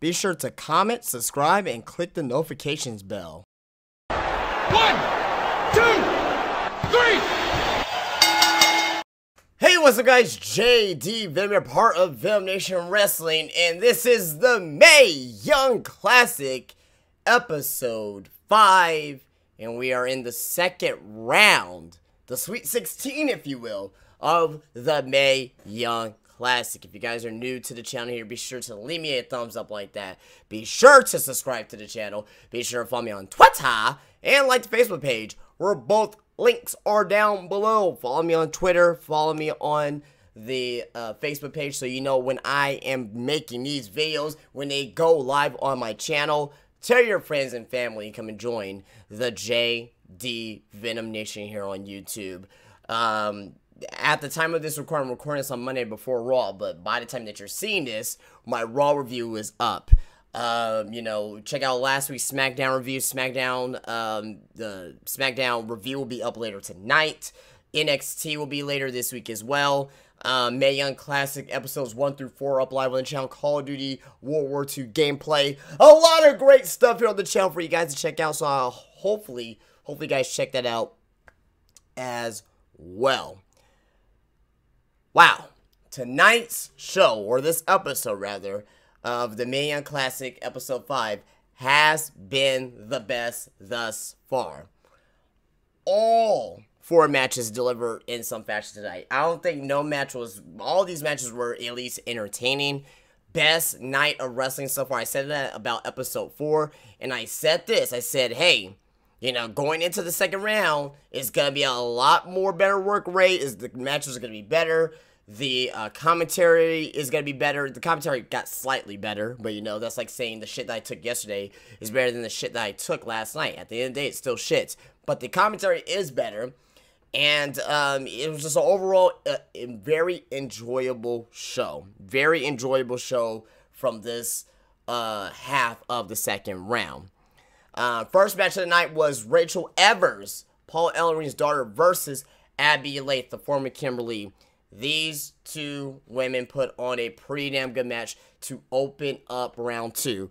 be sure to comment, subscribe, and click the notifications bell. 1, 2, 3. Hey, what's up guys, JD Venom here, part of Venom Nation Wrestling, and this is the Mae Young Classic, episode 5, and we are in the second round, the Sweet 16, if you will, of the Mae Young Classic. If you guys are new to the channel here, be sure to leave me a thumbs up like that. Be sure to subscribe to the channel. Be sure to follow me on Twitter, and like the Facebook page, where both links are down below. Follow me on Twitter, follow me on the Facebook page so you know when I am making these videos, when they go live on my channel. Tell your friends and family and come and join the JD Venom Nation here on YouTube. At the time of this recording, I'm recording this on Monday before Raw, but by the time that you're seeing this, my Raw review is up. You know, check out last week's SmackDown review. The SmackDown review will be up later tonight. NXT will be later this week as well. Mae Young Classic episodes 1 through 4 up live on the channel. Call of Duty World War II gameplay. A lot of great stuff here on the channel for you guys to check out. So hopefully you guys check that out as well. Wow, tonight's show, or this episode rather, of the Mae Young Classic episode 5 has been the best thus far. All 4 matches delivered in some fashion tonight. I don't think all these matches were at least entertaining. Best night of wrestling so far. I said that about episode 4, and I said this. I said, hey, you know, going into the second round, it's going to be a lot more better work rate. The matches are going to be better. The commentary is going to be better. The commentary got slightly better, but you know, that's like saying the shit that I took yesterday is better than the shit that I took last night. At the end of the day, it's still shit. But the commentary is better. And it was just an overall very enjoyable show. Very enjoyable show from this half of the second round. First match of the night was Rachel Evers, Paul Ellerine's daughter, versus Abby Lath, the former Kimberly. These two women put on a pretty damn good match to open up round 2.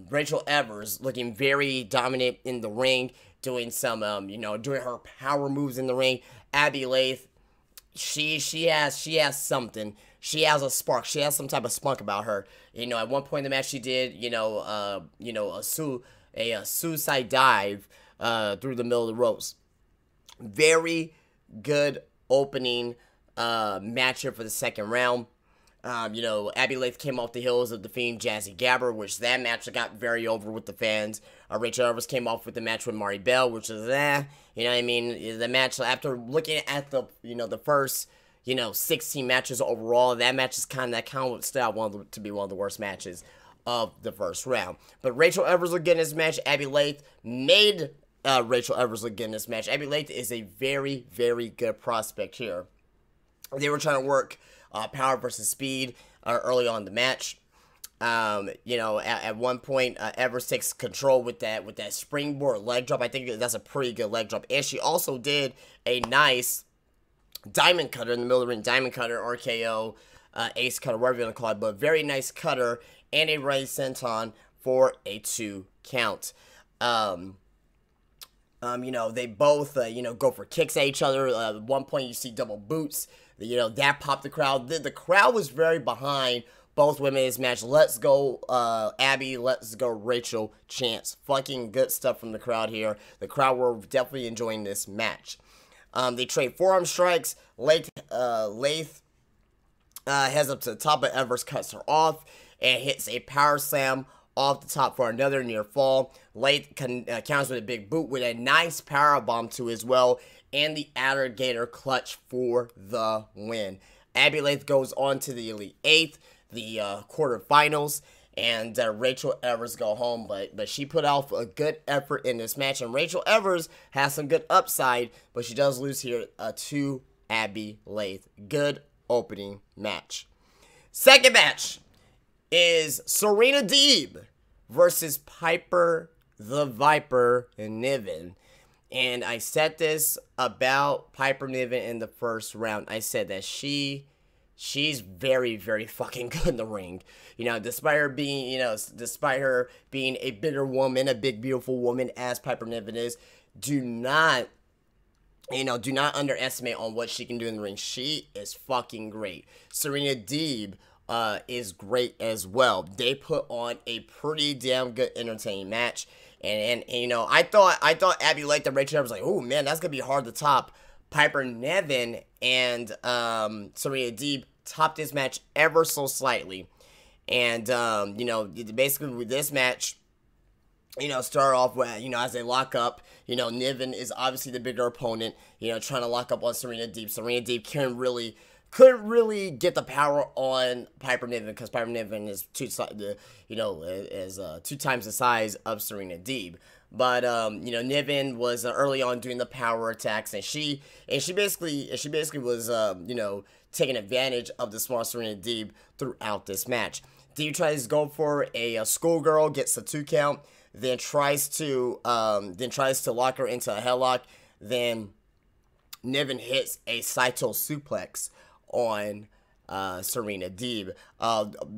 Rachel Evers looking very dominant in the ring, doing some, you know, doing her power moves in the ring. Abby Lath, she has something. She has a spark. She has some type of spunk about her. You know, at one point in the match, she did, a suicide dive through the middle of the ropes. Very good opening match here for the second round. You know, Abby Lath came off the heels of defeating Jazzy Gabber, which that match got very over with the fans. Rachel Evers came off with the match with Mari Bell, which is you know what I mean? The match, after looking at the first 16 matches overall, that match is kind of stood out to be one of the worst matches of the first round. But Rachel Evers looked good in this match. Abby Lath made Rachel Evers look good in this match. Abby Lath is a very, very good prospect here. They were trying to work power versus speed early on in the match. You know, at one point, Evers takes control with that springboard leg drop. I think that's a pretty good leg drop. And she also did a nice diamond cutter in the middle of the ring. Diamond cutter, RKO, ace cutter, whatever you want to call it. But very nice cutter and a right senton for a 2 count. You know, they both, go for kicks at each other. At one point, you see double boots. You know, that popped the crowd. The crowd was very behind both women in this match. Let's go, Abby. Let's go, Rachel chants. Fucking good stuff from the crowd here. The crowd were definitely enjoying this match. They trade forearm strikes. Lath heads up to the top, but Evers cuts her off and hits a power slam off the top for another near fall. Lath counters with a big boot with a nice power bomb too as well, and the alligator clutch for the win. Abby Lath goes on to the Elite 8, the quarterfinals, and Rachel Evers go home, but she put out a good effort in this match, and Rachel Evers has some good upside, but she does lose here to Abby Lath. Good opening match. Second match is Serena Deeb versus Piper the Viper Niven. And I said this about Piper Niven in the first round. I said that she she's very, very fucking good in the ring. You know, despite her being, a bigger woman, a big, beautiful woman, as Piper Niven is, do not underestimate on what she can do in the ring. She is fucking great. Serena Deeb is great as well. They put on a pretty damn good, entertaining match. And you know, I thought Abby liked the Rachel. I was like, oh man, that's gonna be hard to top. Piper Niven and Serena Deeb topped this match ever so slightly. And you know, basically with this match, you know, start off with, you know, as they lock up, you know, Niven is obviously the bigger opponent, you know, trying to lock up on Serena Deeb. Serena Deeb couldn't really get the power on Piper Niven, because Piper Niven is two times the size of Serena Deeb. But you know, Niven was early on doing the power attacks, and she basically was you know, taking advantage of the small Serena Deeb throughout this match. Deeb tries to go for a schoolgirl, gets a 2 count, then tries to lock her into a headlock. Then Niven hits a Saito suplex on Serena Deeb.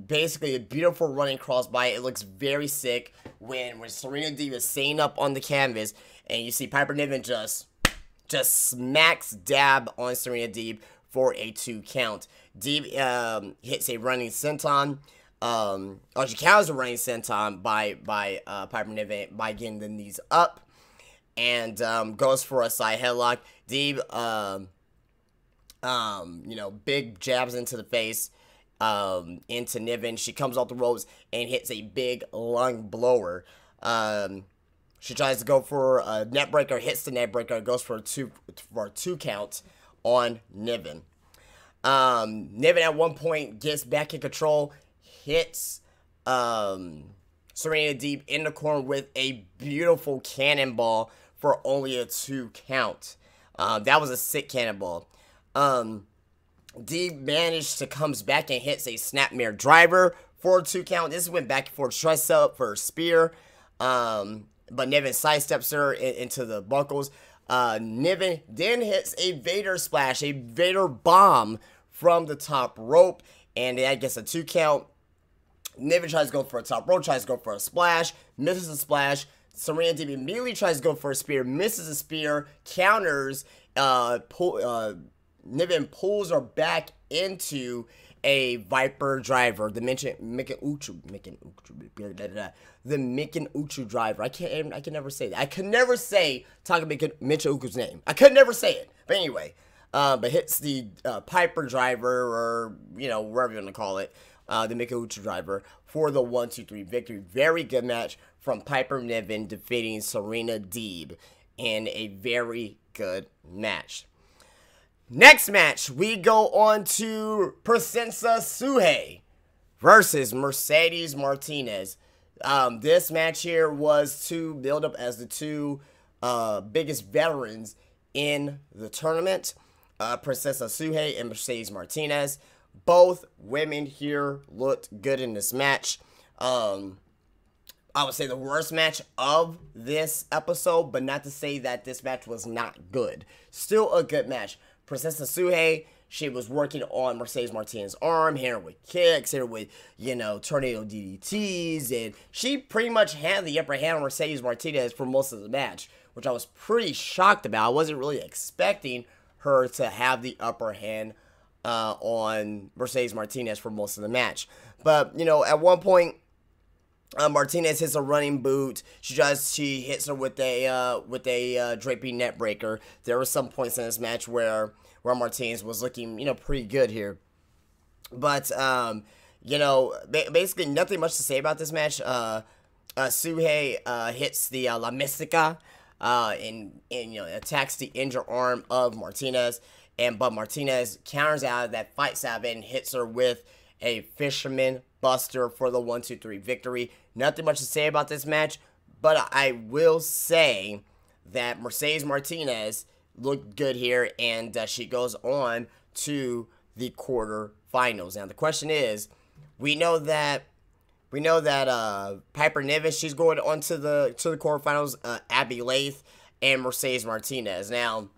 Basically a beautiful running crossbody. It looks very sick when Serena Deeb is staying up on the canvas, and you see Piper Niven just smacks dab on Serena Deeb for a 2 count. Deeb hits a running senton. She counters a running senton by Piper Niven by getting the knees up, and goes for a side headlock. Deeb you know, big jabs into the face into Niven. She comes off the ropes and hits a big lung blower. She tries to go for a net breaker, hits the net breaker, goes for a two count on Niven. Niven at one point gets back in control, hits Serena Deeb in the corner with a beautiful cannonball for only a 2 count. That was a sick cannonball. Deeb managed to comes back and hits a snapmare driver for a 2 count. This went back and forth. She tries to set up for a spear, but Niven sidesteps her into the buckles. Niven then hits a Vader splash, a Vader bomb from the top rope, and that gets a 2 count. Niven tries to go for a top rope, tries to go for a splash, misses a splash. Serena Deeb immediately tries to go for a spear, misses a spear, counters, Niven pulls her back into a Viper driver, the Mikin Uchu driver. I can never say that. I can never say Taka Mikin Uchu's name. I could never say it. But anyway, but hits the Piper driver, or you know, whatever you want to call it, the Mikin Uchu driver for the 1-2-3 victory. Very good match from Piper Niven defeating Serena Deeb in a very good match. Next match, we go on to Princesa Suhei versus Mercedes Martinez. This match here was to build up as the two biggest veterans in the tournament. Princesa Suhei and Mercedes Martinez. Both women here looked good in this match. I would say the worst match of this episode, but not to say that this match was not good. Still a good match. Princesa Suhei, she was working on Mercedes Martinez's arm, hitting her with kicks, hitting her with, you know, tornado DDTs, and she pretty much had the upper hand on Mercedes Martinez for most of the match, which I was pretty shocked about. I wasn't really expecting her to have the upper hand on Mercedes Martinez for most of the match. But, you know, at one point, Martinez hits a running boot. She hits her with a draping net breaker. There were some points in this match where Martinez was looking, you know, pretty good here. But you know, basically nothing much to say about this match. Suhei hits the La Mystica and you know, attacks the injured arm of Martinez, but Martinez counters out of that, fights out of it, and hits her with a Fisherman Buster for the 1-2-3 victory. Nothing much to say about this match, but I will say that Mercedes Martinez looked good here, and she goes on to the quarterfinals. Now the question is, we know that Piper Niven, she's going on to the quarterfinals. Abby Lath and Mercedes Martinez. Now,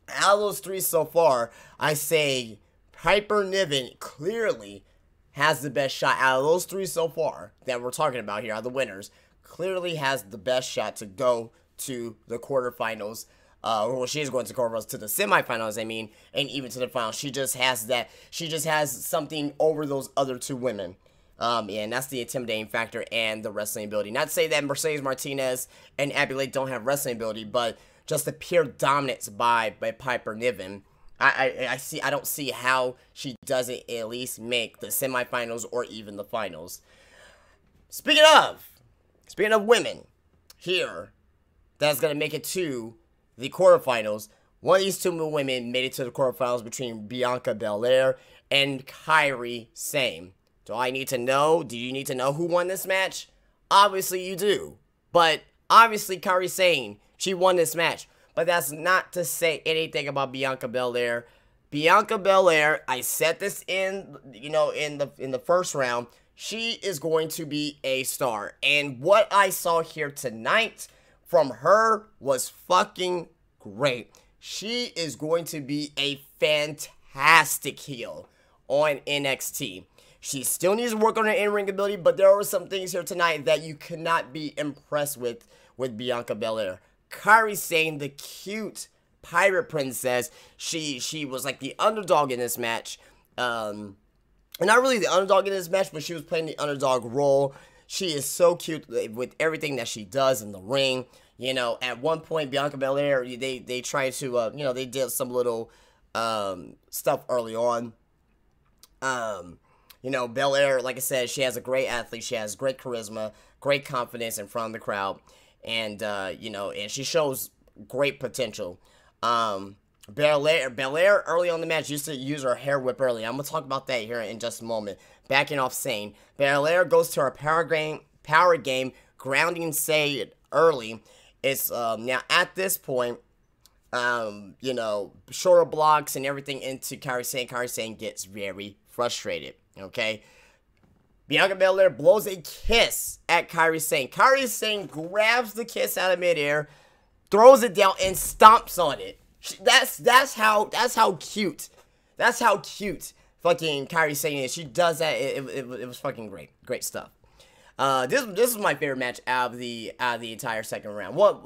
out of those three so far, I say Piper Niven clearly has the best shot out of those three so far that we're talking about here, are the winners. Clearly has the best shot to go to the quarterfinals. Well, she is going to quarterfinals, to the semifinals, I mean, and even to the finals. She just has that. She just has something over those other two women. And that's the intimidating factor and the wrestling ability. Not to say that Mercedes Martinez and Abby Lake don't have wrestling ability, but just the pure dominance by Piper Niven. I don't see how she doesn't at least make the semifinals or even the finals. Speaking of women here that's gonna make it to the quarterfinals, one of these two women made it to the quarterfinals between Bianca Belair and Kairi Sane. Do I need to know? Do you need to know who won this match? Obviously you do. But obviously Kairi Sane, she won this match. But that's not to say anything about Bianca Belair. Bianca Belair, I said this in the first round, she is going to be a star. And what I saw here tonight from her was fucking great. She is going to be a fantastic heel on NXT. She still needs to work on her in-ring ability, but there are some things here tonight that you cannot be impressed with Bianca Belair. Kairi Sane, the cute pirate princess, she was like the underdog in this match. And not really the underdog in this match, but she was playing the underdog role. She is so cute with everything that she does in the ring. You know, at one point, Bianca Belair, they tried to, they did some little stuff early on. Belair, like I said, she has a great athlete. She has great charisma, great confidence in front of the crowd. And, and she shows great potential. Belair early on in the match used to use her hair whip early. I'm going to talk about that here in just a moment. Backing off Sane. Belair goes to her power game, grounding Sane early. It's, now at this point, shorter blocks and everything into Kairi Sane. Kairi Sane gets very frustrated, okay? Bianca Belair blows a kiss at Kairi Sane. Kairi Sane grabs the kiss out of midair, throws it down, and stomps on it. That's how cute. That's how cute fucking Kairi Sane is. She does that. It was fucking great. Great stuff. This is my favorite match out of the entire second round. We'll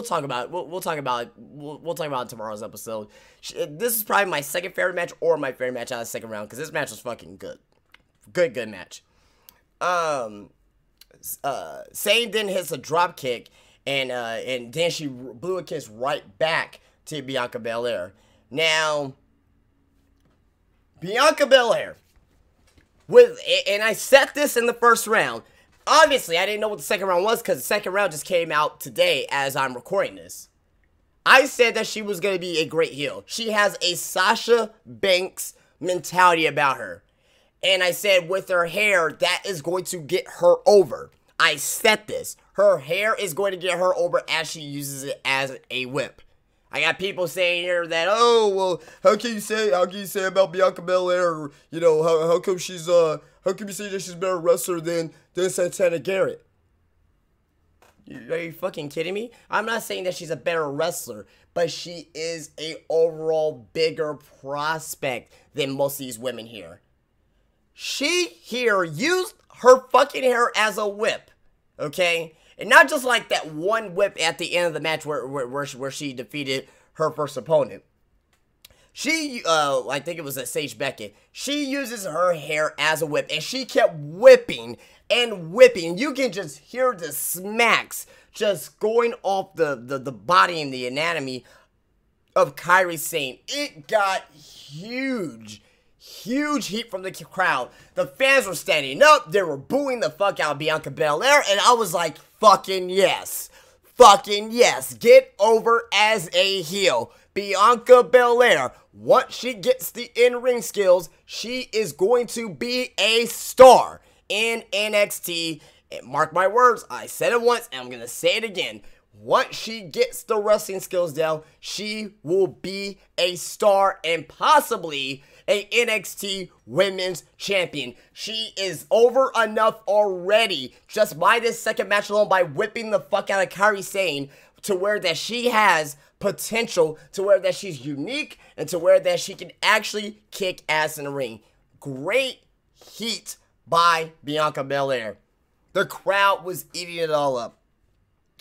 talk about it. We'll talk about it in tomorrow's episode. This is probably my second favorite match or my favorite match out of the second round because this match was fucking good. Good match. Sane then hits a drop kick and then she blew a kiss right back to Bianca Belair. Now, Bianca Belair. And I said this in the first round. Obviously, I didn't know what the second round was because the second round just came out today as I'm recording this. I said that she was going to be a great heel. She has a Sasha Banks mentality about her. And I said with her hair, that is going to get her over. I said this. Her hair is going to get her over as she uses it as a whip. I got people saying here that, oh, well, how can you say about Bianca Belair, how come you say that she's a better wrestler than Santana Garrett? Are you fucking kidding me? I'm not saying that she's a better wrestler, but she is a overall bigger prospect than most of these women here. She here used her fucking hair as a whip, okay? And not just like that one whip at the end of the match where she defeated her first opponent. She, I think it was a Sage Beckett. She uses her hair as a whip, and she kept whipping and whipping. You can just hear the smacks just going off the body and the anatomy of Kairi Sane. It got huge heat from the crowd. The fans were standing up. They were booing the fuck out of Bianca Belair, and I was like, fucking yes. Fucking yes. Get over as a heel. Bianca Belair, once she gets the in-ring skills, she is going to be a star in NXT. And mark my words, I said it once, and I'm going to say it again. Once she gets the wrestling skills down, she will be a star and possibly a NXT Women's Champion. She is over enough already just by this second match alone by whipping the fuck out of Kairi Sane to where that she has potential to where that she's unique and to where that she can actually kick ass in the ring. Great heat by Bianca Belair. The crowd was eating it all up.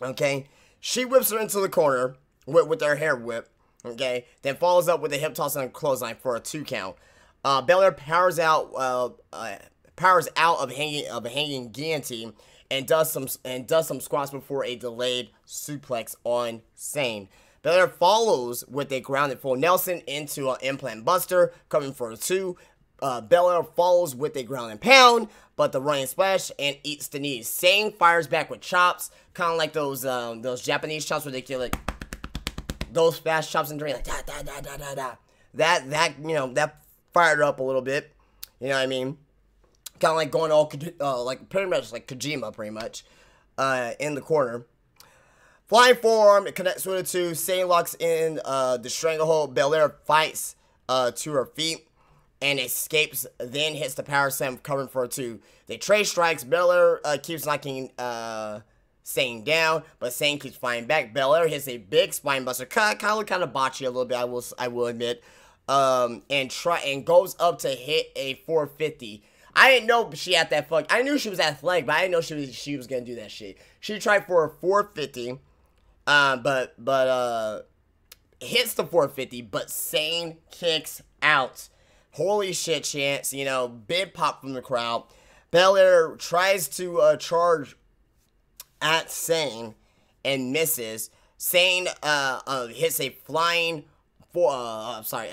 Okay, she whips her into the corner with her hair whip. Okay, then follows up with a hip toss and a clothesline for a 2 count. Belair powers out of a hanging guillotine and does some squats before a delayed suplex on Sane. Belair follows with a grounded full Nelson into an implant buster, coming for a 2. Belair follows with a ground and pound, but the running splash and eats the knee. Sane fires back with chops, kind of like those Japanese chops where they kill like those fast chops in the ring, like da da da da da da. That fired up a little bit. You know what I mean? Kind of like going all like pretty much like Kojima, pretty much in the corner. Flying forearm, it connects with a 2. Sane locks in the stranglehold. Belair fights to her feet and escapes, then hits the power slam, covering for a 2. They trade strikes. Belair keeps knocking Sane down, but Sane keeps fighting back. Belair hits a big spine buster, kind of botchy a little bit, I will admit, and goes up to hit a 450. I didn't know she had that fuck. I knew she was athletic, but I didn't know she was gonna do that shit. She tried for a 450, but hits the 450, but Sane kicks out. Holy shit, chance, big pop from the crowd. Belair tries to charge at Sane and misses. Sane hits a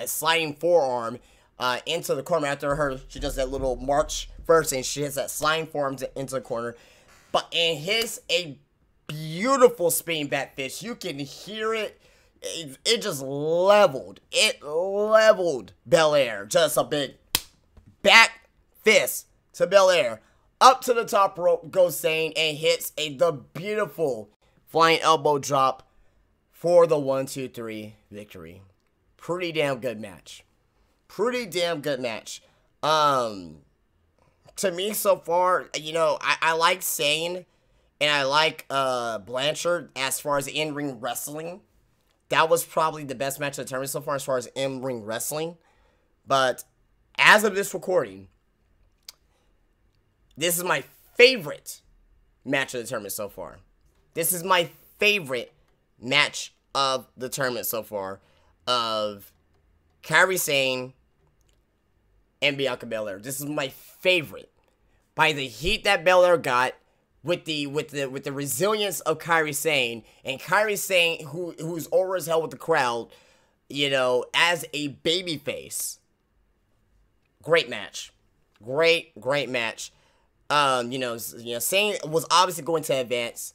sliding forearm into the corner. After she does that little march first, and she hits that sliding forearm into the corner. And hits a beautiful spinning back fist. You can hear it. It just leveled. It leveled Belair. Just a big back fist to Belair. Up to the top rope goes Sane and hits the beautiful flying elbow drop for the 1-2-3 victory. Pretty damn good match. Pretty damn good match. To me so far, I like Sane and I like Blanchard as far as in-ring wrestling. That was probably the best match of the tournament so far as far as in-ring wrestling. But as of this recording, this is my favorite match of the tournament so far. This is my favorite match of the tournament so far of Kairi Sane and Bianca Belair. This is my favorite. By the heat that Belair got, with the resilience of Kairi Sane, and Kairi Sane who's over as hell with the crowd, as a babyface. Great match. Great match. Sane was obviously going to advance,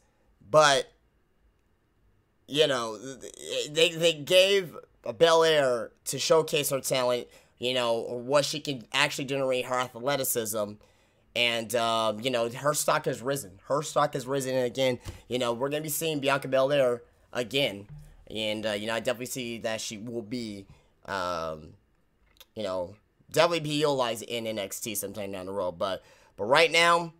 but they gave Belair to showcase her talent, what she can actually generate, her athleticism. And, her stock has risen. And again, we're going to be seeing Bianca Belair again. And, I definitely see that she will be, definitely be utilized in NXT sometime down the road. But right now,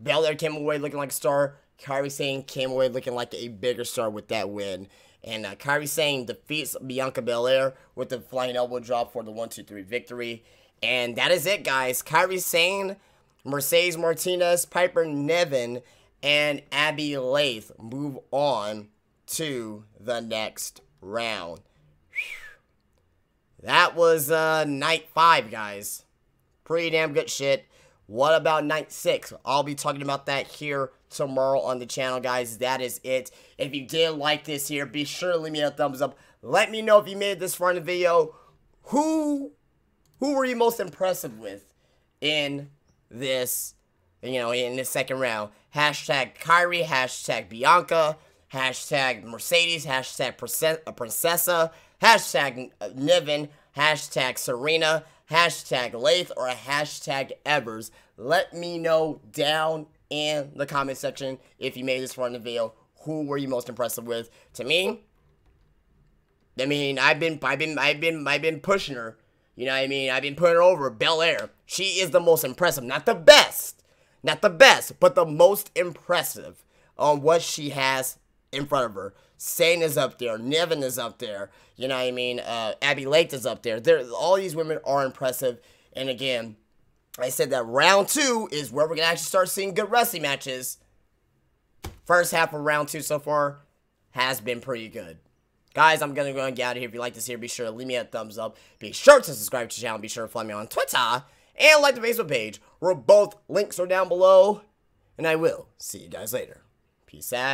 Belair came away looking like a star. Kairi Sane came away looking like a bigger star with that win. And Kairi Sane defeats Bianca Belair with the flying elbow drop for the 1-2-3 victory. And that is it, guys. Kairi Sane, Mercedes Martinez, Piper Niven, and Abby Lath move on to the next round. That was night 5, guys. Pretty damn good shit. What about night 6? I'll be talking about that here tomorrow on the channel, guys. That is it. If you did like this here, be sure to leave me a thumbs up. Let me know if you made it this far in the video. Who were you most impressive with in this, in this second round? Hashtag Kairi, hashtag Bianca, hashtag Mercedes, hashtag Princessa, hashtag Niven, hashtag Serena, hashtag Lath, or hashtag Evers. Let me know down in the comment section if you made this far in the video. Who were you most impressive with? To me, I've been pushing her. You know what I mean? I've been putting her over. Belair. She is the most impressive. Not the best. Not the best, but the most impressive on what she has in front of her. Sane is up there. Niven is up there. You know what I mean? Abby Lake is up there. All these women are impressive. And again, I said that round 2 is where we're going to actually start seeing good wrestling matches. First half of round 2 so far has been pretty good. Guys, I'm going to go and get out of here. If you like this here, be sure to leave me a thumbs up. Be sure to subscribe to the channel. Be sure to follow me on Twitter. And like the Facebook page, where both links are down below. And I will see you guys later. Peace out.